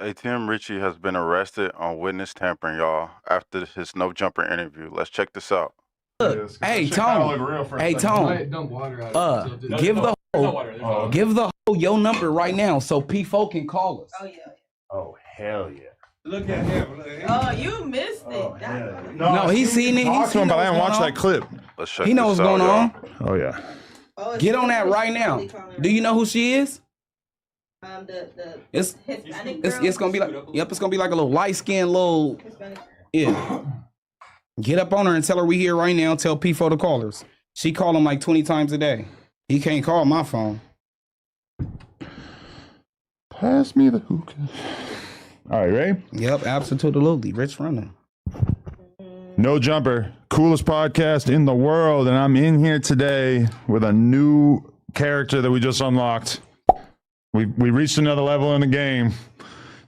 ATM Richie has been arrested on witness tampering, y'all, after his no jumper interview. Let's check this out. Look, hey Tone, hey Tone, give the hoe your number right now so P4 can call us. Oh yeah. Oh hell yeah! Look at him. Oh, you missed it. No, he's seen it. He's seen but I what's didn't watch going that clip. Let's check He knows this what's out, going y'all. on. Oh yeah. Oh, Get on that right now. Do you know who she is? The It's Hispanic girl. it's gonna be like, yep, it's gonna be like a little light skinned little, Hispanic girl. yeah. Get up on her and tell her we here right now. Tell P4 to call us. She call him like 20 times a day. He can't call my phone. Pass me the hookah. All right, ready? Yep, absolutely. Rich running. No Jumper, coolest podcast in the world, and I'm in here today with a new character that we just unlocked. We reached another level in the game.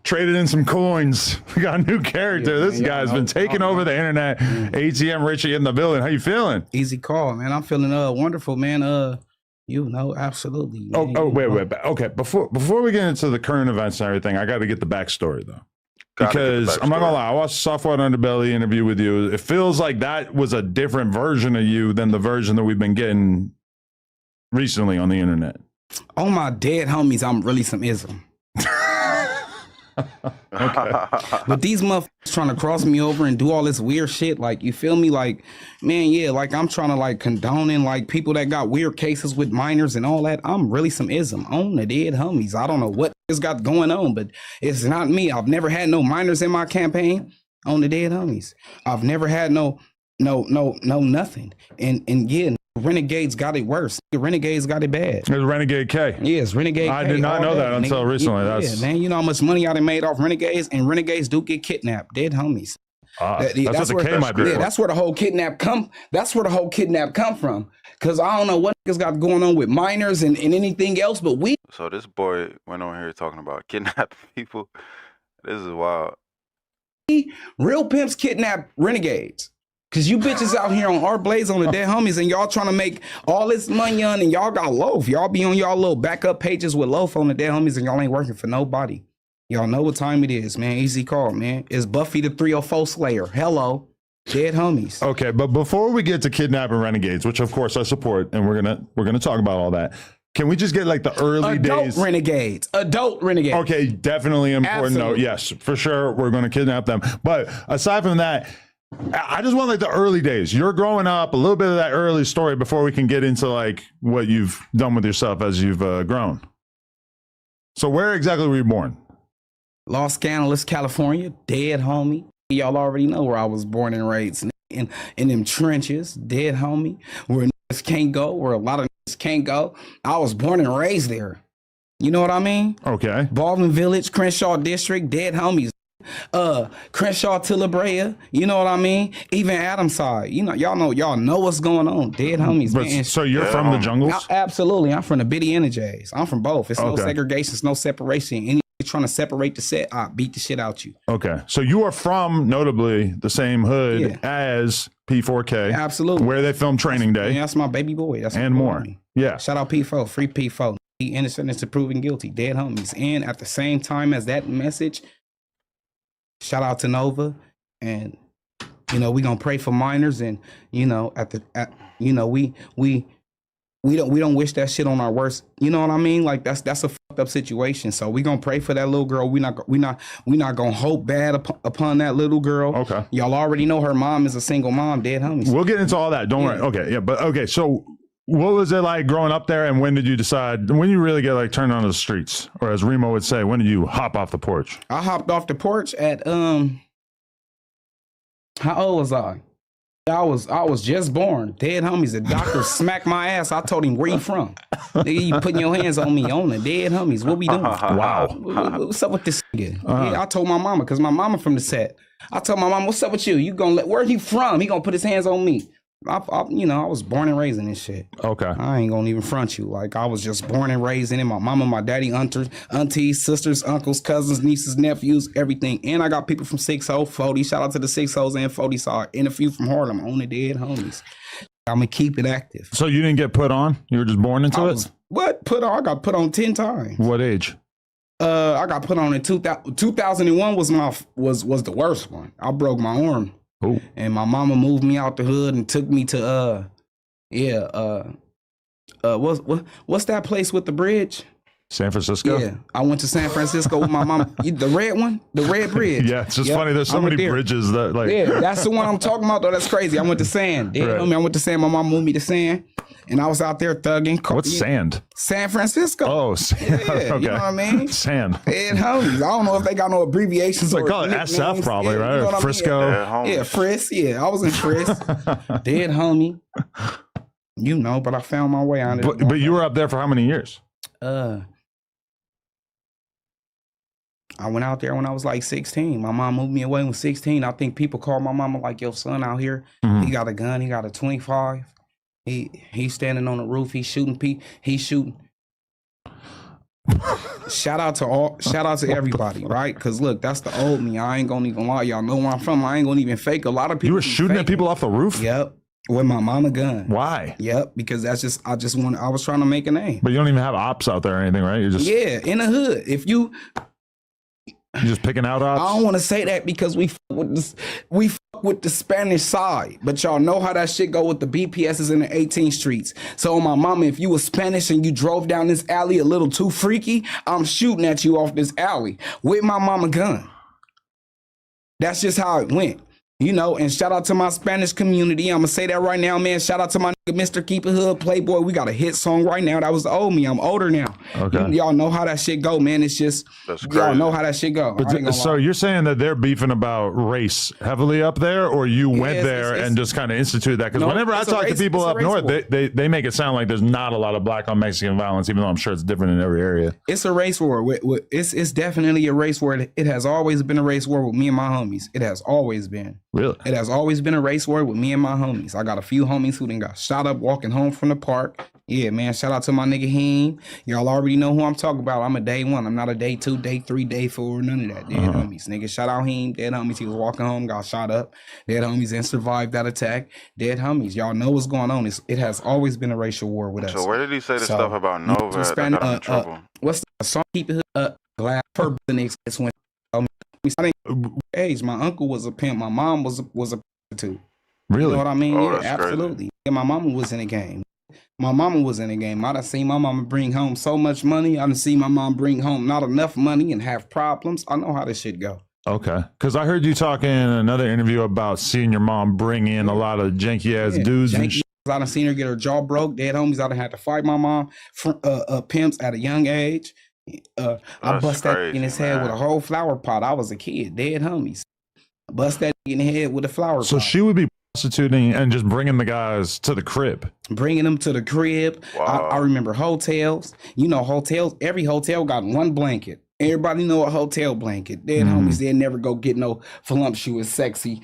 Traded in some coins. We got a new character. This guy's been taking over the internet. ATM Richie in the building. How you feeling? Easy call, man. I'm feeling wonderful, man. You know, absolutely. Man. Wait. Okay, before we get into the current events and everything, I got to get the backstory though. Because I'm not gonna lie, I watched the Software Underbelly interview with you. It feels like that was a different version of you than the version that we've been getting recently on the internet. Oh my dead homies, I'm really some ism. Okay. But these motherfuckers trying to cross me over and do all this weird shit, like, you feel me? Like, man, yeah, like I'm trying to like condoning like people that got weird cases with minors and all that. I'm really some ism on the dead homies. I don't know what is got going on, but it's not me. I've never had no minors in my campaign on the dead homies. I've never had no nothing. And yeah, Renegades got it worse. The Renegades got it bad. It's Renegade K. Yes, Renegade I K, did not know that until recently. Yeah, That's man. You know how much money I done made off Renegades, and Renegades do get kidnapped. Dead homies. that's what the K might be. Yeah, that's where the whole kidnap come. That's where the whole kidnap come from. Cause I don't know what niggas got going on with minors and anything else, but we. So this boy went on here talking about kidnapping people. This is wild. Real pimps kidnap renegades. Cause you bitches out here on our blaze on the dead homies and y'all trying to make all this money on and y'all got loaf. Y'all be on y'all little backup pages with loaf on the dead homies and y'all ain't working for nobody. Y'all know what time it is, man. Easy call, man. It's Buffy the 304 Slayer. Hello. Dead homies. Okay, but before we get to kidnapping renegades, which of course I support, and we're gonna talk about all that. Can we just get like the early days? Adult renegades. Okay, definitely important note. Yes, for sure, we're gonna kidnap them. But aside from that, I just want like the early days. You're growing up, a little bit of that early story before we can get into like what you've done with yourself as you've grown. So where exactly were you born? Los Angeles, California. Dead homie. Y'all already know where I was born and raised. In them trenches. Dead homie. Where niggas can't go. Where a lot of niggas can't go. I was born and raised there. You know what I mean? Okay. Baldwin Village, Crenshaw District. Dead homies. Crenshaw to La Brea, you know what I mean? Even Adamside, you know, y'all know what's going on. Dead homies, man. So you're from the jungles? Absolutely, I'm from the Biddy and the Jays. I'm from both. It's no segregation, it's no separation. Anybody trying to separate the set, I beat the shit out you. Okay, so you are from notably the same hood as P4K. Absolutely, where they filmed Training Day. Yeah, that's my baby boy. That's and more. Yeah, shout out P4, free P4. He innocent until proven guilty. Dead homies, and at the same time as that message. Shout out to Nova, and you know we gonna pray for minors, and you know we don't wish that shit on our worst. You know what I mean? Like that's a fucked up situation. So we gonna pray for that little girl. We not gonna hope bad upon that little girl. Okay, y'all already know her mom is a single mom. Dead homies. We'll get into all that. Don't worry. Okay, yeah, but okay. So what was it like growing up there, and when did you decide? When you really get like turned onto the streets, or as Remo would say, when did you hop off the porch? I hopped off the porch at how old was I? I was just born. Dead homies. The doctor smacked my ass. I told him, "Where you from? Nigga, you putting your hands on me on the dead homies. What we doing?" Wow. What's up with this nigga? Yeah, I told my mama because my mama from the set. I told my mom, "What's up with you? You gonna where he from? He gonna put his hands on me." I was born and raised in this shit. Okay. I ain't gonna even front you. Like, I was just born and raised in it. My mama, my daddy, aunties, sisters, uncles, cousins, nieces, nephews, everything. And I got people from 60, 40. Shout out to the 60s and 40. So and a few from Harlem on the dead homies. I'm gonna keep it active. So you didn't get put on? You were just born into it? What? Put on? I got put on 10 times. What age? I got put on in 2001 was the worst one. I broke my arm. Oh. And my mama moved me out the hood and took me to what's that place with the bridge? San Francisco? Yeah, I went to San Francisco with my mom. The red one, the red bridge. Yeah, it's just funny. There's so many bridges that like. Yeah, that's the one I'm talking about though. That's crazy. I went to Sand. Right. I went to Sand. My mom moved me to Sand, and I was out there thugging. What's Sand? San Francisco. Oh, Sand. Yeah, okay. You know what I mean? Sand. Dead homies. I don't know if they got no abbreviations. They call it SF probably, yeah, right? You know Frisco. Yeah, Frisk. Yeah, I was in Frisk. Dead homie. You know, but I found my way on it. But you were up there for how many years? I went out there when I was like 16. My mom moved me away when 16. I think people call my mama like, your son out here, he got a gun, he got a 25. He's standing on the roof, he's shooting. Shout out to everybody, right? Because look, that's the old me. I ain't gonna even lie. Y'all know where I'm from. I ain't gonna even fake. A lot of people. You were shooting at people off the roof? Yep. With my mama gun. Why? Yep, because I was trying to make a name. But you don't even have ops out there or anything, right? You're just in the hood. If you just picking out ops? I don't want to say that because we fuck with the Spanish side, but y'all know how that shit go with the BPSs in the 18th streets. So my mama, if you was Spanish and you drove down this alley a little too freaky, I'm shooting at you off this alley with my mama gun. That's just how it went. You know, and shout out to my Spanish community. I'm gonna say that right now, man. Shout out to my nigga, Mr. Keep It Hood, Playboy. We got a hit song right now. That was the old me. I'm older now. Okay. Y'all know how that shit go, man. It's just, y'all know how that shit go. But so you're saying that they're beefing about race heavily up there, or you went there and just kind of instituted that? Because whenever I talk to people up north, they make it sound like there's not a lot of black on Mexican violence, even though I'm sure it's different in every area. It's a race war. It's definitely a race war. It has always been a race war with me and my homies. It has always been. Really? It has always been a race war with me and my homies. I got a few homies who then got shot up walking home from the park. Yeah, man. Shout out to my nigga Heem. Y'all already know who I'm talking about. I'm a day one. I'm not a day two, day three, day four, none of that. Dead homies. Nigga, shout out Heem. Dead homies. He was walking home, got shot up. Dead homies and survived that attack. Dead homies. Y'all know what's going on. It has always been a racial war with us. So where did he say the stuff about Nova that got him in trouble? What's the song? Keep It Up. Glad for the next one. I think age. My uncle was a pimp. My mom was a prostitute. Really? You know what I mean? Oh, yeah, absolutely. Yeah, my mama was in the game. I done seen my mama bring home so much money. I done seen my mom bring home not enough money and have problems. I know how this shit go. Okay. Because I heard you talk in another interview about seeing your mom bring in a lot of janky ass dudes. I done seen her get her jaw broke. Dead homies. I done had to fight my mom pimps at a young age. I bust that in his head with a whole flower pot. I was a kid. Dead homies. Bust that in the head with a flower pot. So she would be prostituting and just bringing the guys to the crib. Bringing them to the crib. Wow. I remember hotels. You know, hotels. Every hotel got one blanket. Everybody know a hotel blanket. Dead homies. They'll never go get no voluptuous, sexy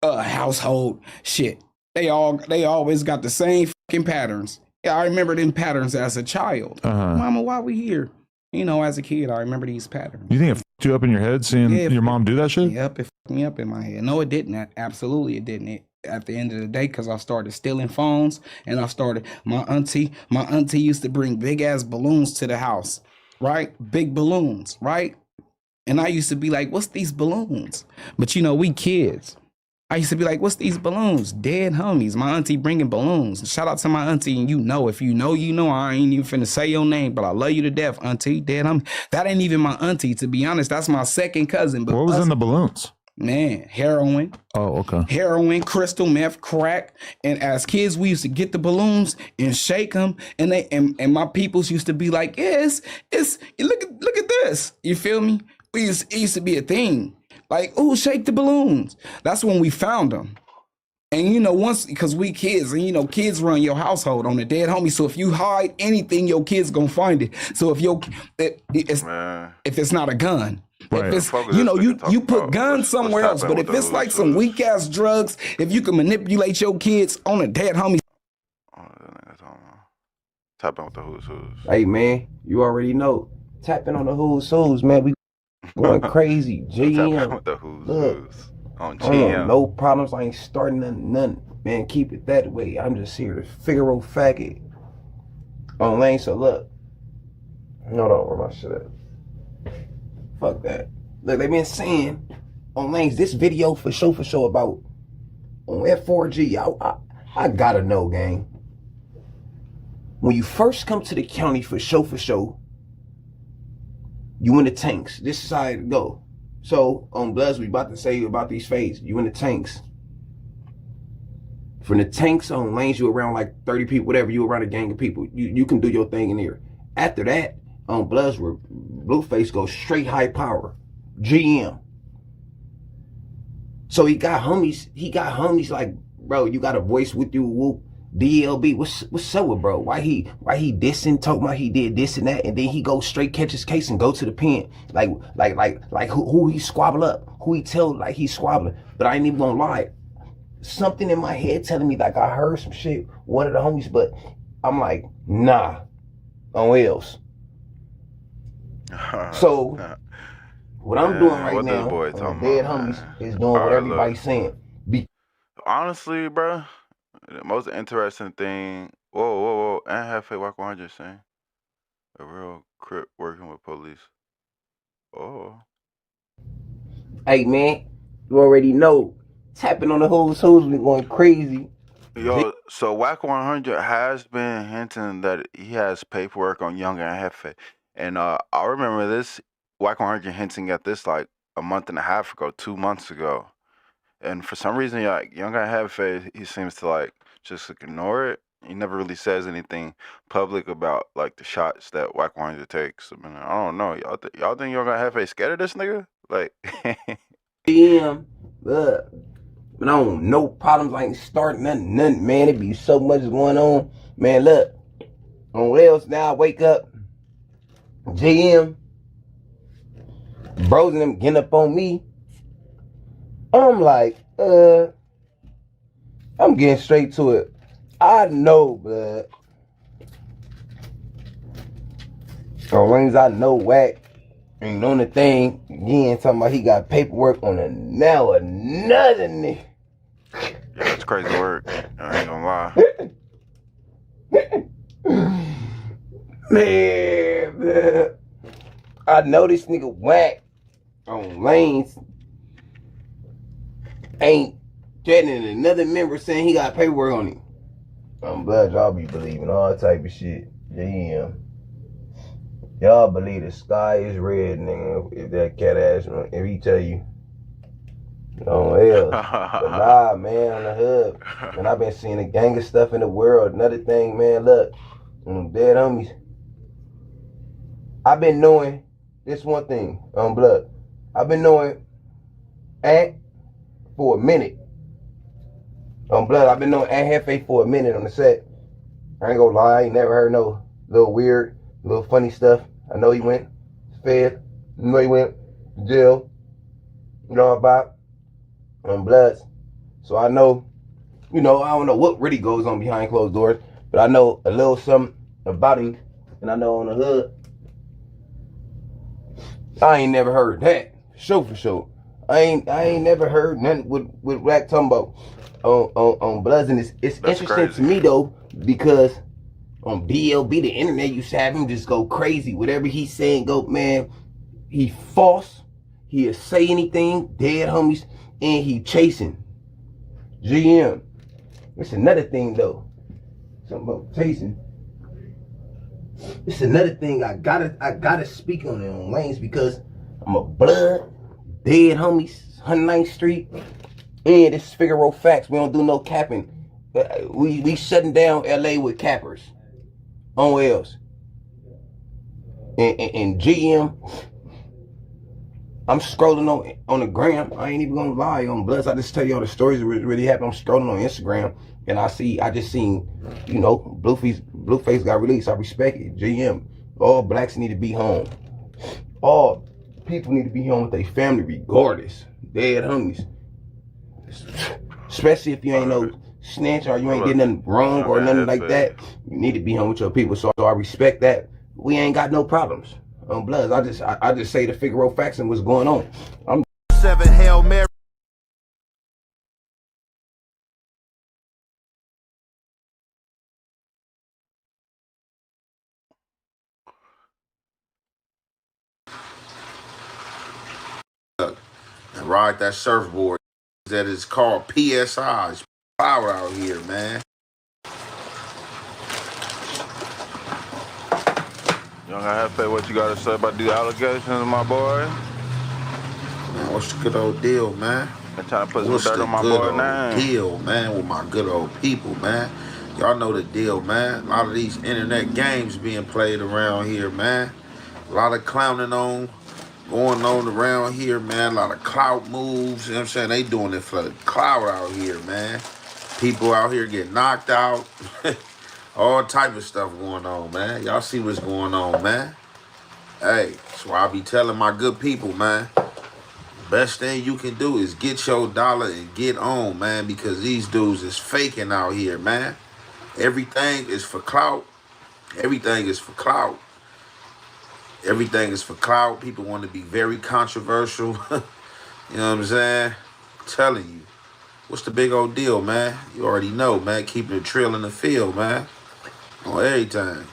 household shit. They always got the same fucking patterns. Yeah, I remember them patterns as a child. Mama, why we here? You know, as a kid, I remember these patterns. You think it fucked you up in your head seeing your mom do that shit? Yep, it fucked me up in my head. No, it didn't. Absolutely, it didn't. At the end of the day, because I started stealing phones, and my auntie used to bring big ass balloons to the house, right? Big balloons, right? And I used to be like, what's these balloons? But you know, we kids. I used to be like, what's these balloons? Dead homies. My auntie bringing balloons. Shout out to my auntie, and you know. If you know, you know. I ain't even finna say your name, but I love you to death, auntie. Dead homie. That ain't even my auntie, to be honest. That's my second cousin. But what was in the balloons? Man, heroin. Oh, okay. Heroin, crystal meth, crack. And as kids, we used to get the balloons and shake them. And and my peoples used to be like, yes, it's look at this. You feel me? It used to be a thing. Like, oh, shake the balloons. That's when we found them. And, you know, once, because we kids, and, you know, kids run your household on the dead homie. So if you hide anything, your kids gonna find it. So if if it's not a gun, right. If it's, you know, you put guns somewhere else. But if it's like some weak ass drugs, if you can manipulate your kids on a dead homie. Tapping with the who's. Hey, man, you already know. Tapping on the who's, man. We going crazy. GM. With the who's. On GM. No problems. I ain't starting nothing. Man, keep it that way. I'm just here to Figaro faggot. On lane, so look. Hold on, where my shit at? Fuck that. Look, they been saying on Lanes this video for sure about on F4G. I gotta know, gang. When you first come to the county for sure, you in the tanks. This is how it go. So on Bloods, we about to say about these fades. You in the tanks. From the tanks on Lanes, you around like 30 people, whatever. You around a gang of people. You can do your thing in here. After that, on Bloods, where Blueface goes straight high power. GM. So he got homies like, bro, you got a voice with you, whoop. DLB, what's up with bro? Why he dissing, talking about he did this and that, and then he go straight catch his case and go to the pen. Like who he squabble up, who he tell like he's squabbling. But I ain't even gonna lie. Something in my head telling me like I heard some shit, one of the homies, but I'm like, nah, on else. So what I'm doing right now, on Dead Homies, is doing what everybody's saying. Honestly, bro, the most interesting thing. Whoa, and Jefe Wack 100 saying a real crip working with police. Oh. Hey man, you already know. Tapping on the who's been going crazy. Yo, so Wack 100 has been hinting that he has paperwork on Young and Jefe. And I remember this Wack 100 hinting at this like a month and a half ago, 2 months ago. And for some reason, like Young and Jefe, he seems to like just ignore it. He never really says anything public about like the shots that Wack 100 takes. I mean, I don't know. Y'all think Young and Jefe scared of this nigga? Like, DM, look. But I don't no problems. I ain't starting nothing, man. It be so much going on. Man, look. On what else now I wake up. GM. Bros and them getting up on me. I'm like, I'm getting straight to it. I know, blood. On rings, I know Wack ain't on the thing. Again, talking about he got paperwork on another nigga. yeah, it's crazy work. I ain't gonna lie. Man, I know this nigga Wack on Lanes ain't threatening another member saying he got paperwork on him. I'm glad y'all be believing all type of shit. Yeah. Y'all believe the sky is red, nigga. If that cat ass, if he tell you, oh hell. But nah, man, on the hub. And I've been seeing a gang of stuff in the world. Another thing, man, look, Dead Homies. I've been knowing this one thing on Blood. I've been knowing Ant for a minute. On Blood, I've been knowing Ant Jefe for a minute on the set. I ain't gonna lie, I ain't never heard no little weird, little funny stuff. I know he went fed. I know he went to jail. You know about on Bloods. So I know, I don't know what really goes on behind closed doors, but I know a little something about him, and I know on the hood. I ain't never heard that. For sure. I ain't never heard nothing with Wack talking about on Bloods, and it's interesting crazy to me though, because on BLB the internet used to have him just go crazy. Whatever he's saying, go man. He false. He'll say anything. Dead Homies, and he chasing. GM. It's another thing though. Something about chasing. It's another thing I gotta speak on it on Lanes, because I'm a Blood, Dead Homies, 109th Street, and this is Figaro Facts. We don't do no capping. We shutting down LA with cappers. On else. And GM, I'm scrolling on the gram. I ain't even gonna lie on Bloods. I just tell y'all the stories that really happened. I'm scrolling on Instagram, and I just seen, Blueface got released. I respect it. GM, all blacks need to be home. All people need to be home with their family regardless. Dead Homies. Especially if you ain't no snitch or you ain't getting nothing wrong or nothing like that. You need to be home with your people. So I respect that. We ain't got no problems. On Bloods, I just say the Figaro Facts and what's going on. I'm 7 Hail Mary. and ride that surfboard that is called PSI. It's power out here, man. Young Jefe, what you got to say about these allegations, my boy? Man, what's the good old deal, man? I'm trying to put What's some dirt the on my good boy old name. deal, man, with my good old people, man? Y'all know the deal, man. A lot of these internet games being played around here, man. A lot of clowning going on around here, man. A lot of clout moves, you know what I'm saying? They doing it for the clout out here, man. People out here get knocked out. All type of stuff going on, man. Y'all see what's going on, man. Hey, that's why I be telling my good people, man. Best thing you can do is get your dollar and get on, man, because these dudes is faking out here, man. Everything is for clout. Everything is for clout. Everything is for clout. People want to be very controversial. You know what I'm saying? I'm telling you. What's the big old deal, man? You already know, man. Keeping the trail in the field, man. On everything.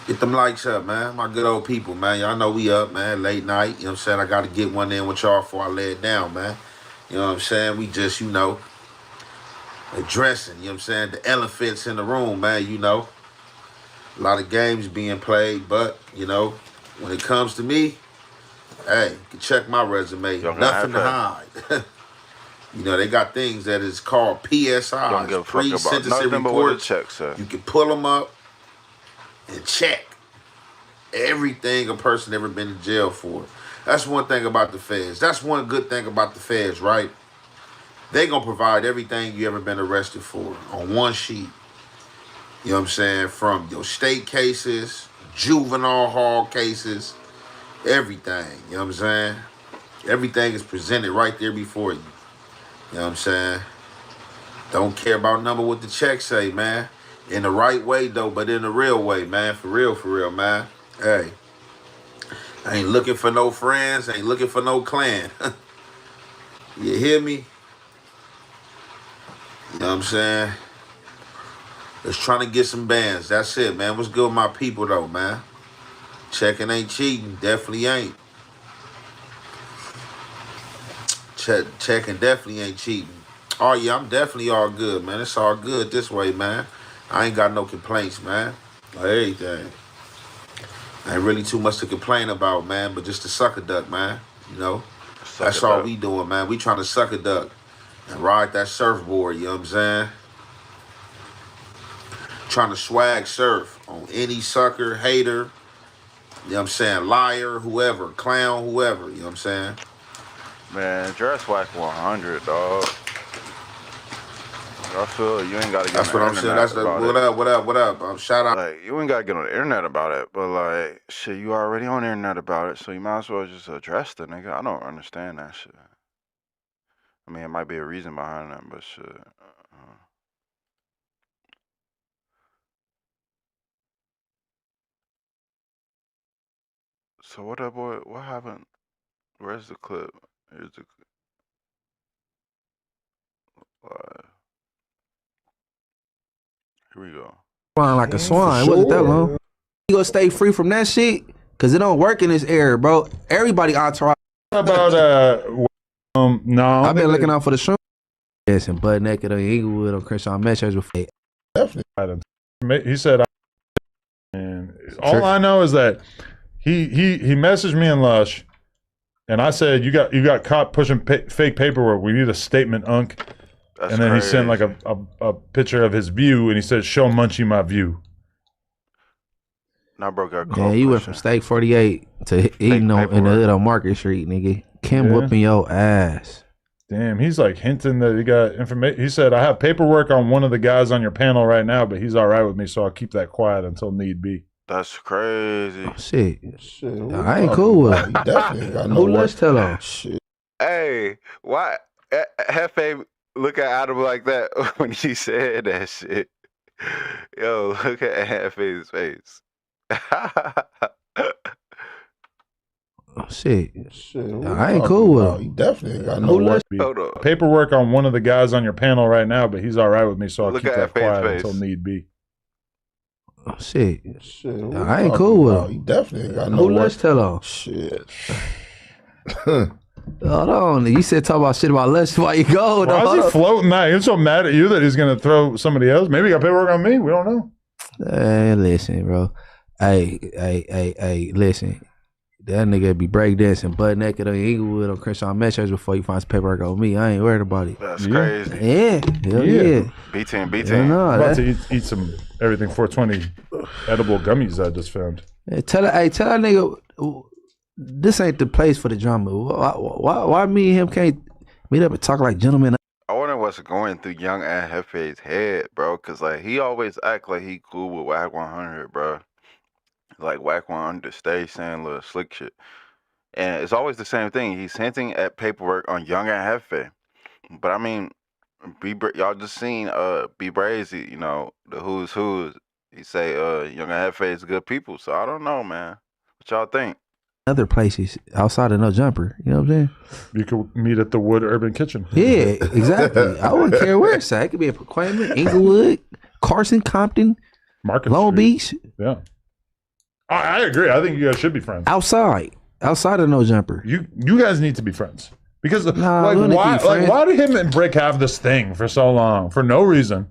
Get them likes up, man. My good old people, man. Y'all know we up, man. Late night. You know what I'm saying? I got to get one in with y'all before I lay it down, man. You know what I'm saying? We just, you know, addressing, you know what I'm saying? The elephants in the room, man, you know. A lot of games being played, but, you know, when it comes to me, hey, you can check my resume. Young Nothing to Jefe. hide. You know, they got things that is called PSI, Don't give a fuck about pre-sentencing nothing but what the reports. check said. You can pull them up and check everything a person ever been in jail for. That's one thing about the feds. That's one good thing about the feds, right? They gonna provide everything you ever been arrested for on one sheet. You know what I'm saying? From your state cases, juvenile hall cases, everything. You know what I'm saying? Everything is presented right there before you. You know what I'm saying? Don't care about number what the check say, man. In the right way, though, but in the real way, man. For real, man. Hey, I ain't looking for no friends. Ain't looking for no clan. You hear me? You know what I'm saying? Just trying to get some bands. That's it, man. What's good with my people, though, man? Checking ain't cheating. Definitely ain't. Checking definitely ain't cheating. Oh, yeah, I'm definitely all good, man. It's all good this way, man. I ain't got no complaints, man. Or anything. Ain't really too much to complain about, man, but just to suck a duck, man. You know? That's all we doing, man. We trying to suck a duck and ride that surfboard, you know what I'm saying? Trying to swag surf on any sucker, hater, you know what I'm saying, liar, whoever, clown, whoever, you know what I'm saying? Man, dress Wack 100, dog. I feel you ain't got to get That's on what the I'm saying. internet That's the about what up. Shout out. Like, you ain't got to get on the internet about it, but, like, shit, you already on the internet about it, so you might as well just address the nigga. I don't understand that shit. I mean, it might be a reason behind that, but shit. So what up, boy? What happened? Where's the clip? Here's the clip. Here we go. Flying like a swine. It wasn't that long. You gonna stay free from that shit? Cause it don't work in this area, bro. Everybody entourage. How about no? I've been looking out for the shrimp. Yes, and butt naked on Inglewood on Crenshaw Metros before. Definitely. He said, and all I know is that he messaged me in Lush, and I said, you got caught pushing fake paperwork. We need a statement, Unc. That's and then crazy. he sent like a picture of his view, and he said, "Show Munchie my view." Now, bro, got caught. Yeah, you went from steak 48 to eating on in the hood on Market Street, nigga. Kim whooping your ass. Damn, he's like hinting that he got information. He said, "I have paperwork on one of the guys on your panel right now, but he's all right with me, so I'll keep that quiet until need be." That's crazy. Oh, shit, I ain't cool with him. Who let's tell him? Shit. Hey, why Jefe look at Adam like that when he said that shit? Yo, look at Jefe's face. Oh, shit. I ain't cool with him. You definitely got Who let's Hold on. Paperwork on one of the guys on your panel right now, but he's all right with me, so I'll Look keep at that quiet face. until need be. Oh, shit. I ain't cool with him. You definitely got Who let's tell him? Shit. Hold on. You said talk about shit about lunch while you go. Why is he floating that? He's so mad at you that he's gonna throw somebody else. Maybe he got paperwork on me. We don't know. Hey, listen, bro. Hey, listen. That nigga be breakdancing butt naked on Inglewood on Crenshaw Metros before he finds paperwork on me. I ain't worried about it. That's crazy. Yeah, hell yeah. B10, Yeah, B10. no, I'm about to eat some everything 420 edible gummies I just found. tell that nigga this ain't the place for the drama. Why me and him can't meet up and talk like gentlemen? I wonder what's going through young and Jefe's head, bro. Cause like he always act like he cool with Wack 100, bro. Like Wack 100 stay saying little slick shit, and it's always the same thing. He's hinting at paperwork on young and Jefe, but I mean, y'all just seen B Brazy, you know, the who's. He say young and Jefe is good people, so I don't know, man. What y'all think? Other places outside of No Jumper, you know what I'm saying? You could meet at the Wood Urban Kitchen. Yeah, exactly. I wouldn't care where it's at. It could be at Paquaman, Inglewood, Carson, Compton, Market Long Street. Beach. Yeah. I agree. I think you guys should be friends. Outside of No Jumper. You guys need to be friends. Because we don't need to be friends. why did him and Brick have this thing for so long? For no reason.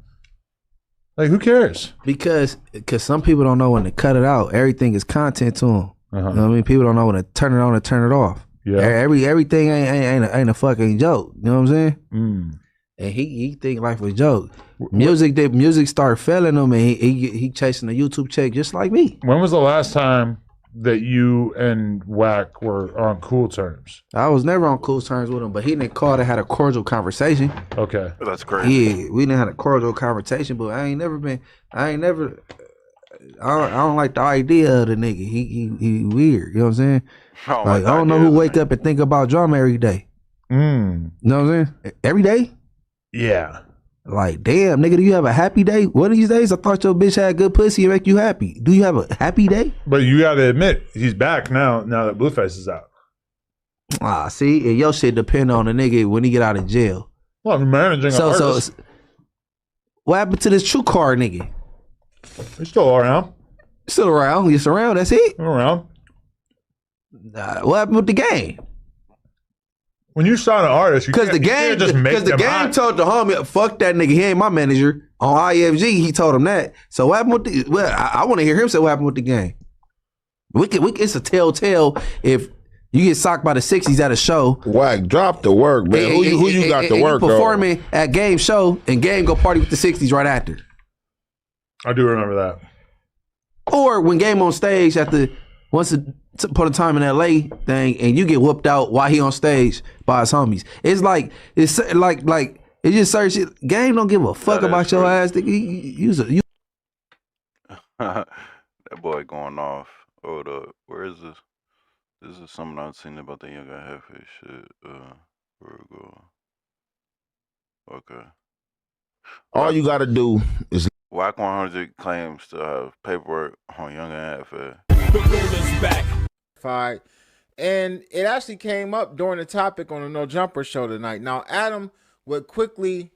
Like, who cares? Because some people don't know when to cut it out. Everything is content to them. You know what I mean? People don't know when to turn it on and turn it off. Yeah. Everything ain't a fucking joke. You know what I'm saying? Mm. And he think life was a joke. Music started failing him, and he chasing a YouTube check just like me. When was the last time that you and Wack were on cool terms? I was never on cool terms with him, but he didn't call to had a cordial conversation. Okay. That's crazy. Yeah, we didn't have a cordial conversation, but I don't like the idea of the nigga. He weird. You know what I'm saying? I don't know who wake up and think about drama every day. Mm. You know what I'm saying? Every day? Yeah. Like, damn, nigga, do you have a happy day? One of these days, I thought your bitch had good pussy and make you happy. Do you have a happy day? But you got to admit, he's back now that Blueface is out. See, and your shit depend on the nigga when he get out of jail. Well, I'm managing an artist. So, what happened to this true car nigga? He's still around. Still around. Just around, that's it? Still around. What happened with the game? When you sign an artist, you can't just make them hot. Told the homie, fuck that nigga, he ain't my manager. On IFG, he told him that. So what happened with the, well, I want to hear him say what happened with the game. It's a telltale if you get socked by the 60s at a show. Wack, drop the work, man. Who you got to work on? Performing at game show and game go party with the 60s right after. I do remember that. Or when game on stage at the once upon a time in LA thing, and you get whooped out while he on stage by his homies. It's like it's just certain shit. Game don't give a fuck about your ass. You That boy going off. Hold up. Where is this? This is something I've seen about the younger Jefe shit. Where we go? Okay. All you got to do is Wack 100 claims to have paperwork on young Jefe. The ruler's back. And it actually came up during the topic on the No Jumper show tonight. Now, Adam would quickly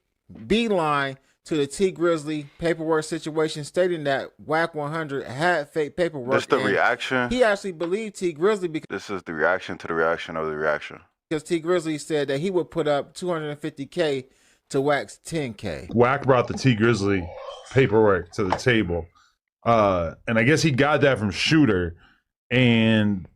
beeline to the T-Grizzly paperwork situation, stating that Wack 100 had fake paperwork. This the reaction? He actually believed T-Grizzly because This is the reaction to the reaction of the reaction. Because T-Grizzly said that he would put up $250K to Wack's $10K. Wack brought the T-Grizzly paperwork to the table. And I guess he got that from Shooter. And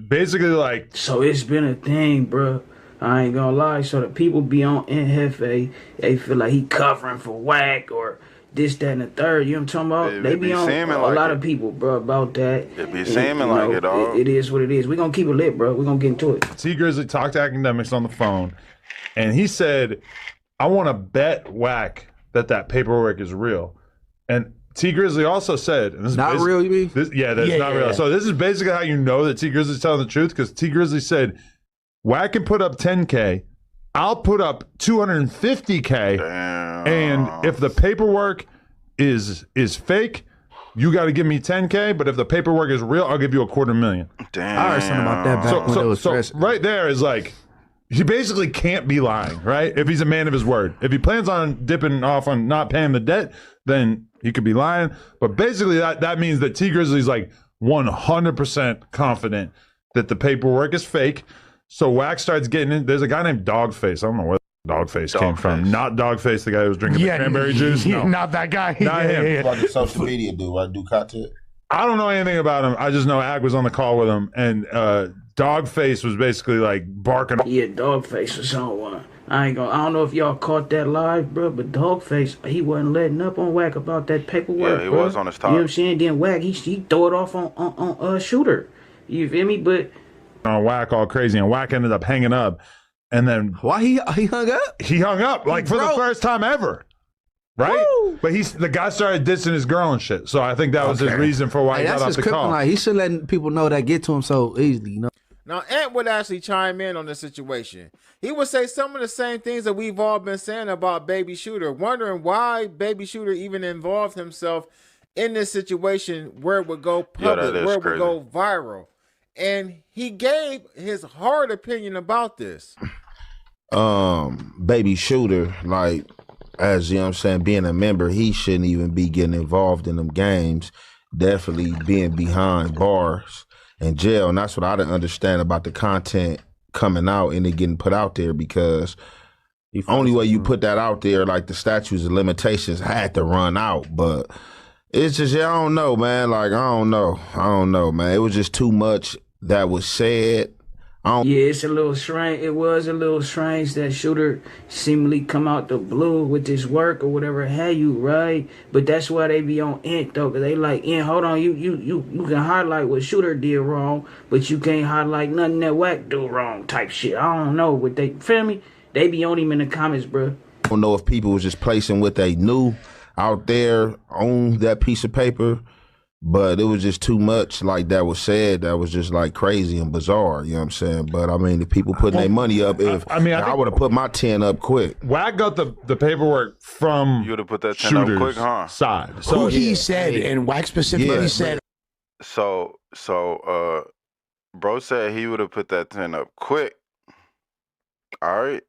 basically like... So it's been a thing, bro. I ain't gonna lie. So the people be on Jefe, they feel like he covering for Wack or this, that, and the third. You know what I'm talking about? They be on a lot of people, bro, about that. It be seeming like it, dog. It is what it is. We're gonna keep it lit, bro. We're gonna get into it. T-Grizzly talked to Academics on the phone, and he said, I want to bet Wack that paperwork is real. And T-Grizzly also said, and this is not real, you mean? That's not real. So this is basically how you know that T-Grizzly's telling the truth, because T-Grizzly said, Wack can put up 10K, I'll put up 250K, Damn. and if the paperwork is fake, you got to give me 10K, but if the paperwork is real, I'll give you $250,000. Damn. I heard something about that back when it was fresh. Right there is like, he basically can't be lying, right? If he's a man of his word. If he plans on dipping off on not paying the debt, then he could be lying. But basically that means that T-Grizzly's like 100% confident that the paperwork is fake. So Wack starts getting in. There's a guy named Dogface. I don't know where Dogface came from. Not Dogface, the guy who was drinking the cranberry juice. No, not that guy. Not him. Like the social media dude, right? Do content. I don't know anything about him. I just know Ag was on the call with him, and Dogface was basically like barking. Yeah, Dogface was on one. I don't know if y'all caught that live, bro, but Dogface, he wasn't letting up on Wack about that paperwork. Yeah, he bro. was on his top. You know what I'm saying? Then Wack, he threw it off on Shooter. You feel me? But on Wack all crazy, and Wack ended up hanging up. And then why he hung up? He hung up like for the first time ever. Right? Woo! But the guy started dissing his girl and shit. So I think that was his reason for why he got off the call. Kryptonite. He should let people know that get to him so easily, you know. Now, Ant would actually chime in on the situation. He would say some of the same things that we've all been saying about Baby Shooter, wondering why Baby Shooter even involved himself in this situation where it would go public, where it would go viral. And he gave his hard opinion about this. Baby Shooter, like, as you know what I'm saying, being a member, he shouldn't even be getting involved in them games. Definitely being behind bars and jail. And that's what I didn't understand about the content coming out and it getting put out there, because the only way you put that out there, like the statutes of limitations had to run out. But it's just, I don't know, man. Like, I don't know, man. It was just too much that was said. Yeah, it's a little strange. It was a little strange that Shooter seemingly come out the blue with this work or whatever have you, right? But that's why they be on Int though, cause they like, Int, hold on, you can highlight what Shooter did wrong, but you can't highlight nothing that Wack do wrong type shit. I don't know what they feel me. They be on him in the comments, bro. I don't know if people was just placing what they knew out there on that piece of paper. But it was just too much like that was said that was just like crazy and bizarre, you know what I'm saying? But I mean, the people putting their money up, I would have put my 10 up quick. Wack got the paperwork from you would have put that 10 up quick, huh? Side. So who he said, and Wack specifically said. So bro said he would have put that 10 up quick. All right.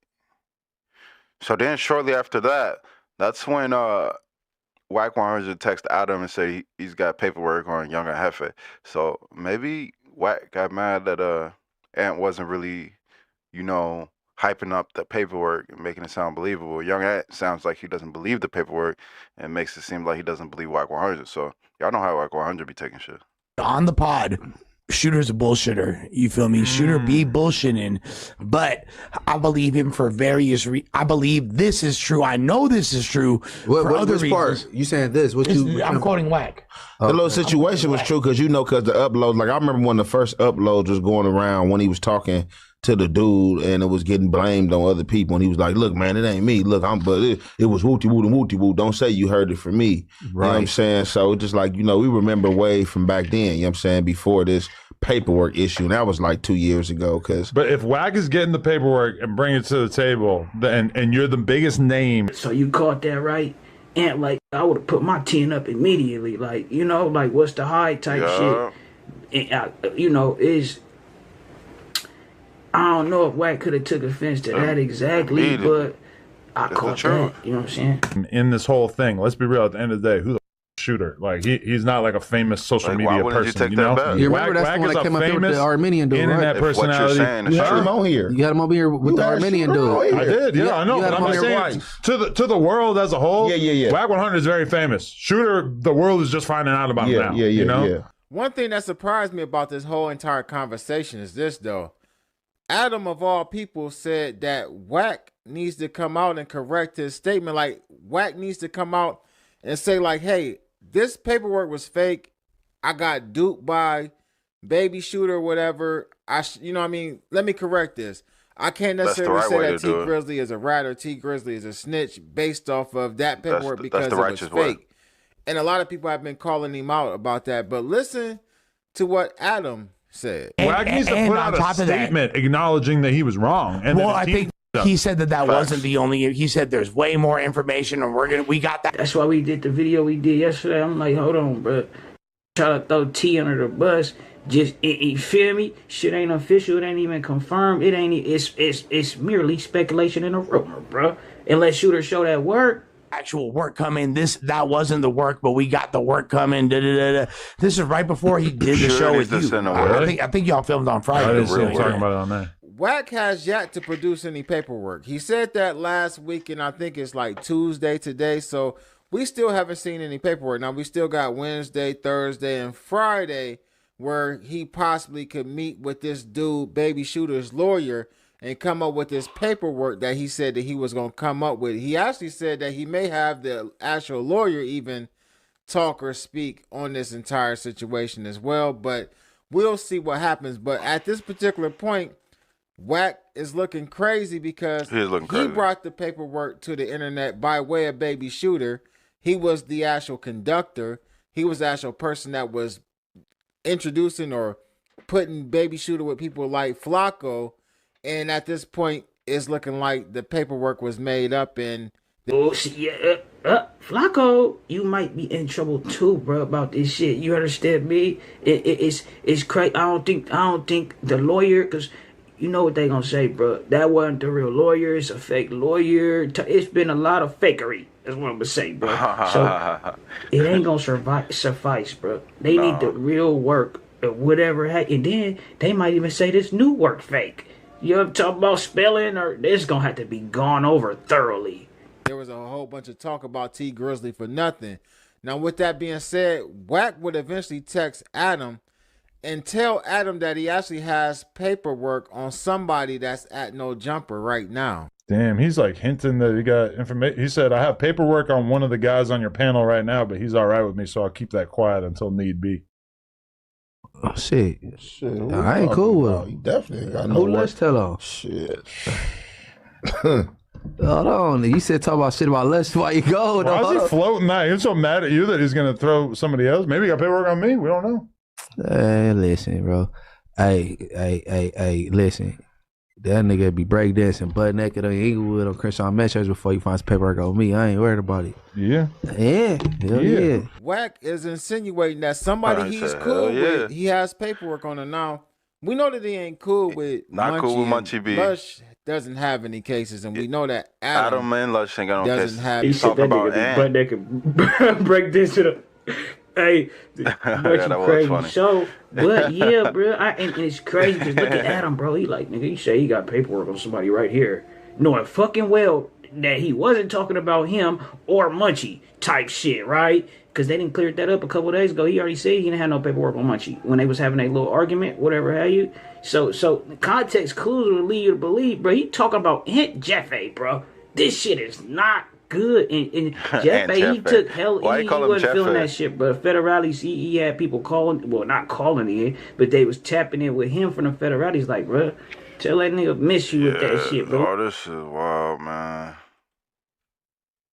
So then shortly after that, that's when Wack 100 text Adam and say he's got paperwork on Young and Jefe. So maybe Wack got mad that Ant wasn't really, hyping up the paperwork and making it sound believable. Young Ant sounds like he doesn't believe the paperwork and makes it seem like he doesn't believe Wack 100. So y'all know how Wack 100 be taking shit. On the pod, Shooter's a bullshitter. You feel me? Shooter be bullshitting, but I believe him for various reasons. I believe this is true. I know this is true for other reasons. Part? You saying this? I'm quoting Wack. The little situation was true because because the upload, like I remember when the first uploads was going around when he was talking to the dude and it was getting blamed on other people and he was like, look, man, it ain't me. Look, but it was wooty woo and wooty woo. Don't say you heard it from me. Right. You know what I'm saying? So just like, we remember way from back then, you know what I'm saying, before this paperwork issue. And that was like 2 years ago. But if Wack is getting the paperwork and bringing it to the table and you're the biggest name. So you caught that right? And like, I would have put my 10 up immediately. Like, like what's the high type shit. And, is... I don't know if Wack could have took offense to that exactly, but I caught that. You know what I'm saying? In this whole thing, let's be real. At the end of the day, who the Shooter? Like he's not like a famous social media person. You know, you remember that's the one that came up there with the Armenian dude, internet right? personality. You had him on here. You had him over here with the Armenian dude. I did. Yeah, I know. But I'm saying to the world as a whole. Yeah. Wack 100 is very famous. Shooter, the world is just finding out about him now. You know. One thing that surprised me about this whole entire conversation is this, though. Adam, of all people, said that Wack needs to come out and correct his statement. Like, Wack needs to come out and say, like, hey, this paperwork was fake. I got duped by Baby Shooter or whatever. Let me correct this. I can't necessarily say that T-Grizzly is a rat or T-Grizzly is a snitch based off of that paperwork because it was fake. And a lot of people have been calling him out about that. But listen to what Adam said. Wack needs to put out a statement acknowledging that he was wrong. And I think he said that wasn't the only. He said there's way more information, and we got that. That's why we did the video we did yesterday. I'm like, hold on, bro. Try to throw T under the bus. Just you feel me? Shit ain't official. It ain't even confirmed. It ain't. It's merely speculation and a rumor, bro. Unless Shooter show that word. actual work coming. That wasn't the work, but we got the work coming. Da, da, da, da. This is right before he did the show with you. I think y'all filmed on Friday. I didn't see him talking about it on there. Wack has yet to produce any paperwork. He said that last week, and I think it's like Tuesday today. So we still haven't seen any paperwork. Now we still got Wednesday, Thursday, and Friday where he possibly could meet with this dude, Baby Shooter's lawyer, and come up with this paperwork that he said that he was going to come up with. He actually said that he may have the actual lawyer even talk or speak on this entire situation as well, but we'll see what happens. But at this particular point, Wack is looking crazy because he brought the paperwork to the internet by way of Baby Shooter. He was the actual conductor. He was the actual person that was introducing or putting Baby Shooter with people like Flacco. And at this point, it's looking like the paperwork was made up. And Flacco, you might be in trouble too, bro, about this shit. You understand me? It's crazy. I don't think the lawyer, because you know what they gonna say, bro. That wasn't the real lawyer. It's a fake lawyer. It's been a lot of fakery. That's what I'm gonna say, bro. So it ain't gonna suffice, bro. They need the real work or whatever. And then they might even say this new work fake. You ever talk about spelling, or this gonna have to be gone over thoroughly. There was a whole bunch of talk about T-Grizzly for nothing. Now, with that being said, Wack would eventually text Adam and tell Adam that he actually has paperwork on somebody that's at No Jumper right now. Damn, he's like hinting that he got information. He said, I have paperwork on one of the guys on your panel right now, but he's all right with me, so I'll keep that quiet until need be. Oh, shit. I ain't cool with him. He definitely got no Who work. let's tell on? Shit. Hold on. You said talk about shit about Les while you go. Why is he floating that? He's so mad at you that he's going to throw somebody else. Maybe he got paperwork on me. We don't know. Hey, listen, bro. Hey, listen. That nigga be breakdancing butt naked on Inglewood on Crenshaw Metros before he finds paperwork on me. I ain't worried about it. Yeah. Hell yeah. Wack is insinuating that somebody he's cool with, he has paperwork on him. Now, we know that he ain't cool with Munchie B. Lush doesn't have any cases, and we know that Adam and Lush ain't got no cases. He said that nigga butt naked break this shit up. Hey, that crazy funny. So, but yeah, bro, and it's crazy because look at Adam, bro. He like, nigga, you say he got paperwork on somebody right here, knowing fucking well that he wasn't talking about him or Munchie type shit, right? Because they didn't clear that up a couple of days ago. He already said he didn't have no paperwork on Munchie when they was having a little argument, whatever have you. So context clues will lead you to believe, bro. He talking about Jefe, bro. This shit is not good. And Jefe, he took hell. He wasn't feeling that shit, but federales, he had people calling, well, not calling in, but they was tapping in with him from the federales. Like, bro, tell that nigga miss you with that shit, bro. Oh, this is wild, man.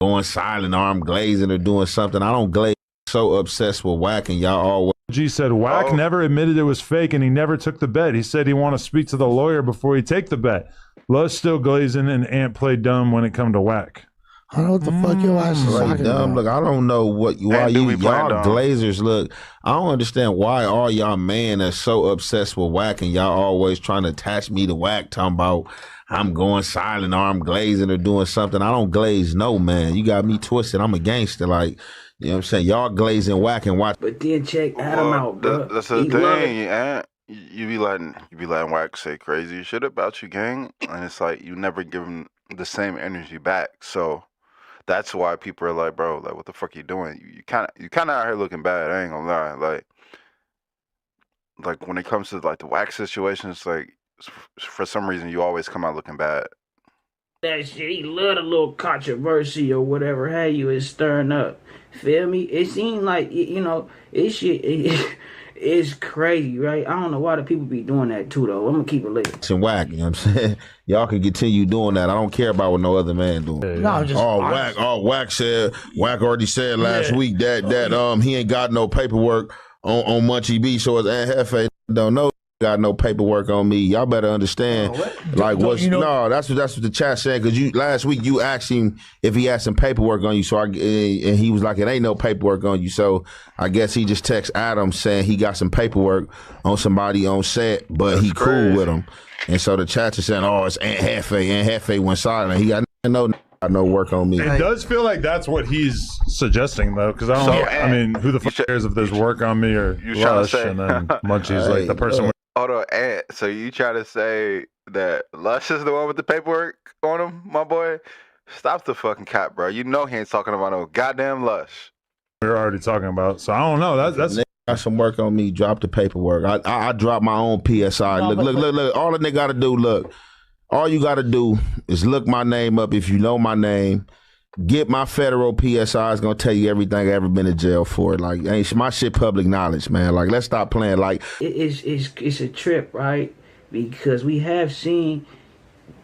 Going silent, arm glazing or doing something. I don't glaze. So obsessed with Wack, and y'all always. G said Wack never admitted it was fake, and he never took the bet. He said he want to speak to the lawyer before he take the bet. Lush still glazing, and Ant played dumb when it come to Wack. I don't know what the fuck your ass is talking about. Look, I don't know why y'all glazers look. I don't understand why all y'all man are so obsessed with Wack, and y'all always trying to attach me to Wack, talking about I'm going silent or I'm glazing or doing something. I don't glaze, no, man. You got me twisted. I'm a gangster, like. You know what I'm saying? Y'all glazing Wack and watch. But then check Adam out, bro. That's the thing, Ant. You be letting Wack say crazy shit about you, gang, and it's like you never give him the same energy back. So that's why people are like, bro, like, what the fuck you doing? You kind of out here looking bad. I ain't gonna lie. Like when it comes to like the Wack situation, it's like for some reason you always come out looking bad. That shit, he love a little controversy or whatever have you is stirring up. Feel me? It seems like, you know, it's crazy, right? I don't know why the people be doing that too, though. I'm gonna keep it lit. And Wack, you know what I'm saying? Y'all can continue doing that. I don't care about what no other man doing. No, just Wack already said last week that he ain't got no paperwork on Munchie B, so his Aunt Jefe don't know. Got no paperwork on me. Y'all better understand. That's what the chat said. Because last week you asked him if he had some paperwork on you. And he was like, it ain't no paperwork on you. So I guess he just texted Adam saying he got some paperwork on somebody on set, but he cool with him. And so the chat is saying, oh, it's Aunt Jefe. Aunt Jefe went silent. He got no no work on me. It does feel like that's what he's suggesting, though, because I don't. I mean, who the fuck cares if there's work on me or Lush, and then Munchie's like the person. Hold on, Ant. So you try to say that Lush is the one with the paperwork on him, my boy? Stop the fucking cap, bro. You know he ain't talking about no goddamn Lush. We were already talking about, so I don't know. That's got some work on me. Drop the paperwork. I dropped my own PSI. No, Look. All the nigga got to do, look. All you got to do is look my name up if you know my name. Get my federal PSI. It's gonna tell you everything I ever been in jail for. Like, ain't my shit public knowledge, man. Like, let's stop playing. Like, it's a trip, right? Because we have seen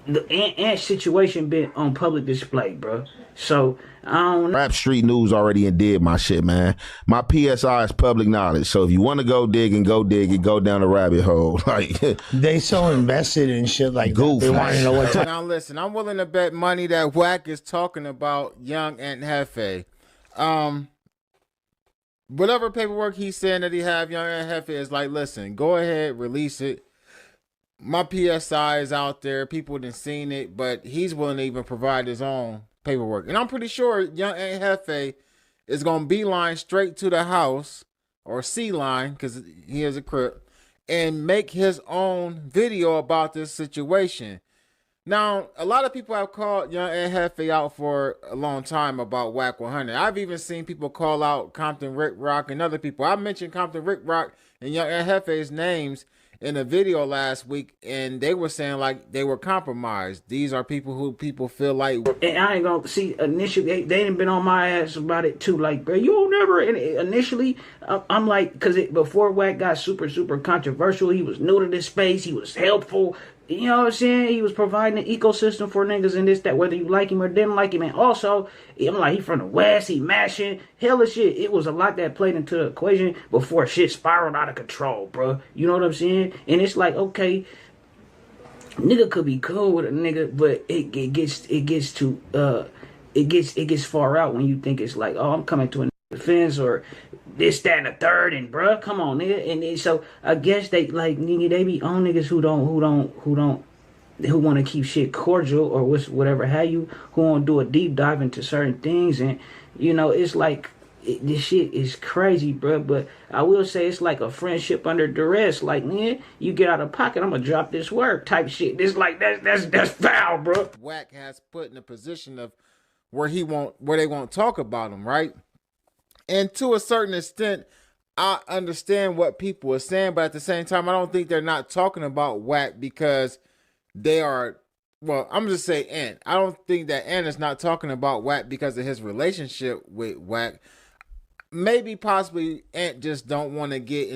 the Ant situation been on public display, bro. So I don't know. Rap Street News already did my shit, man. My PSI is public knowledge. So if you want to go dig and go down the rabbit hole. Like, they so invested in shit like goof. They want to know what. Now listen, I'm willing to bet money that Wack is talking about young and Jefe. Whatever paperwork he's saying that he have, young and Jefe is like, listen, go ahead, release it. My PSI is out there. People done seen it, but he's willing to even provide his own paperwork. And I'm pretty sure young and Jefe is going to beeline straight to the house, or C-line, because he is a crip, and make his own video about this situation. Now, a lot of people have called young and Jefe out for a long time about Wack 100. I've even seen people call out Compton Rick Rock and other people. I mentioned Compton Rick Rock and young and Jefe's names in a video last week, and they were saying like they were compromised. These are people who people feel like. And I ain't gonna see initially they didn't been on my ass about it too. Like, bro, you don't never. And initially, I'm like, because before Wack got super controversial, he was new to this space. He was helpful. You know what I'm saying? He was providing an ecosystem for niggas and this, that, whether you like him or didn't like him. And also, I'm like, he from the West, he mashing, hella shit. It was a lot that played into the equation before shit spiraled out of control, bro. You know what I'm saying? And it's like, okay, nigga could be cool with a nigga, but it gets far out when you think it's like, oh, I'm coming to a defense or this, that, and the third, and bruh, come on, nigga. And so I guess they like nigga, they be on niggas who want to keep shit cordial or whatever have you, who want to do a deep dive into certain things, and you know, it's like this shit is crazy, bruh. But I will say it's like a friendship under duress. Like, man, you get out of pocket, I'm gonna drop this work type shit. It's like that's foul, bruh. Wack has put in a position of where they won't talk about him, right? And to a certain extent, I understand what people are saying, but at the same time, I don't think they're not talking about Wack because they are, well, I'm just saying Ant. I don't think that Ant is not talking about Wack because of his relationship with Wack. Maybe possibly Ant just don't want to get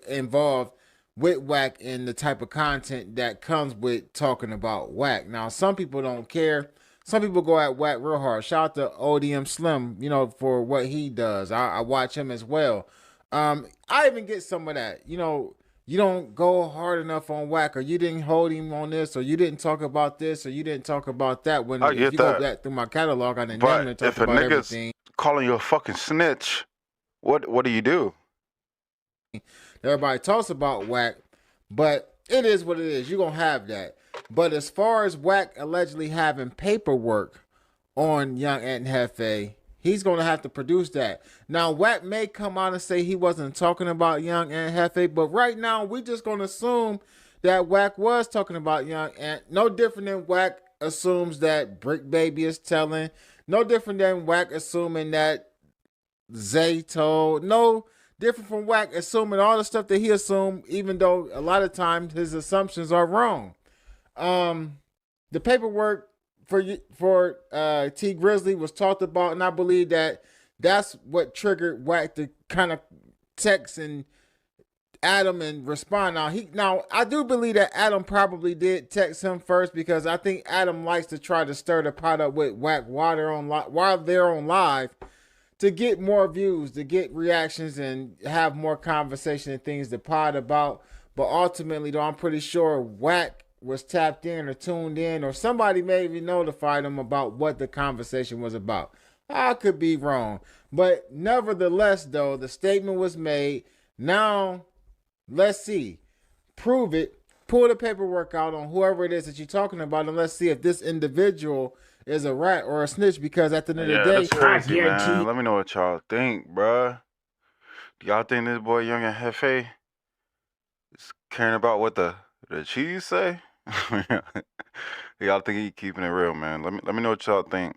involved with Wack in the type of content that comes with talking about Wack. Now, some people don't care. Some people go at Wack real hard. Shout out to ODM Slim, you know, for what he does. I watch him as well. I even get some of that. You know, you don't go hard enough on Wack, or you didn't hold him on this, or you didn't talk about this, or you didn't talk about that. When if you go back through my catalog, I didn't name and talk about everything. Calling you a fucking snitch, what do you do? Everybody talks about Wack, but it is what it is. You're gonna have that. But as far as Wack allegedly having paperwork on young Ant and Jefe, he's going to have to produce that. Now, Wack may come out and say he wasn't talking about young Ant and Jefe, but right now, we're just going to assume that Wack was talking about young Ant. No different than Wack assumes that Brick Baby is telling. No different than Wack assuming that Zay told. No different from Wack assuming all the stuff that he assumed, even though a lot of times his assumptions are wrong. The paperwork for T-Grizzly was talked about, and I believe that's what triggered Wack to kind of text and Adam and respond. Now I do believe that Adam probably did text him first, because I think Adam likes to try to stir the pot up with Wack while they're on live to get more views, to get reactions, and have more conversation and things to pod about. But ultimately, though, I'm pretty sure Wack was tapped in or tuned in, or somebody maybe notified him about what the conversation was about. I could be wrong, but nevertheless, though, the statement was made. Now, let's see. Prove it. Pull the paperwork out on whoever it is that you're talking about, and let's see if this individual is a rat or a snitch because at the end of the Yeah, day, that's crazy, man. Let me know what y'all think, bruh. Do y'all think this boy Young and Jefe is caring about what the cheese say? Y'all think he keeping it real, man? Let me know what y'all think.